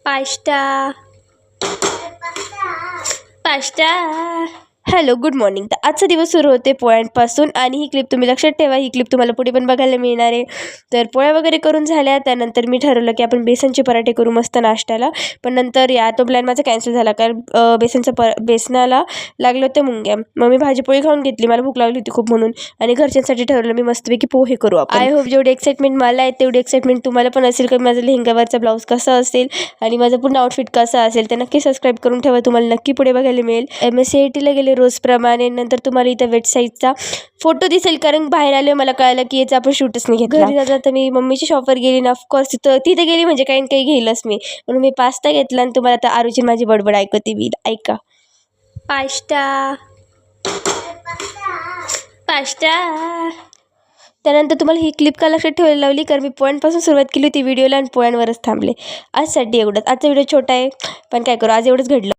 Pasta pasta hello good morning. तर आजचा दिवस सुरू होते पोळ्यांपासून आणि ही क्लिप तुम्ही लक्षात ठेवा. ही क्लिप तुम्हाला पुढे पण बघायला मिळणार आहे. तर पोळ्या वगैरे करून झाल्या त्यानंतर मी ठरवलं की आपण बेसनचे पराठे करू मस्त नाश्त्याला. पण नंतर तो प्लॅन माझा कॅन्सल झाला कारण बेसनाला लागले होते मुंग्या. मग मी भाजीपोळी खाऊन घेतली. मला भूक लागली होती खूप म्हणून. आणि घरच्यांसाठी ठरवलं मी मस्तपैकी पोहे करू आपण. आय होप जेवढी एक्साइटमेंट मला आहे तेवढी एक्साइटमेंट तुम्हाला पण असेल की माझा लेहंगावरचा ब्लाऊज कसा असेल आणि माझं पूर्ण आउटफिट कसा असेल. तर नक्की सबस्क्राईब करून ठेवा. तुम्हाला नक्की पुढे बघायला मिळेल. MSCITला गेले रोजप्रमाणे. नंतर तुम्हाला इथं वेबसाईटचा फोटो दिसेल कारण बाहेर आले मला कळलं की याचा आपण शूटच नाही घेतला. घरी जाता तर मी मम्मीच्या शॉपवर गेली ना ऑफकोर्स तिथे गेली म्हणजे काही काही घेईलच मी. म्हणून मी पास्ता घेतला आणि तुम्हाला आता आरुची माझी बडबड ऐकते मी. ऐका पास्ता पास्ता. त्यानंतर तुम्हाला ही क्लिप का लक्षात ठेवायला लावली कारण मी पोळ्यांपासून सुरुवात केली होती व्हिडिओला आणि पोळ्यांवरच थांबले. आजसाठी एवढंच. आजचा व्हिडिओ छोटा आहे पण काय करू आज एवढंच घडलं.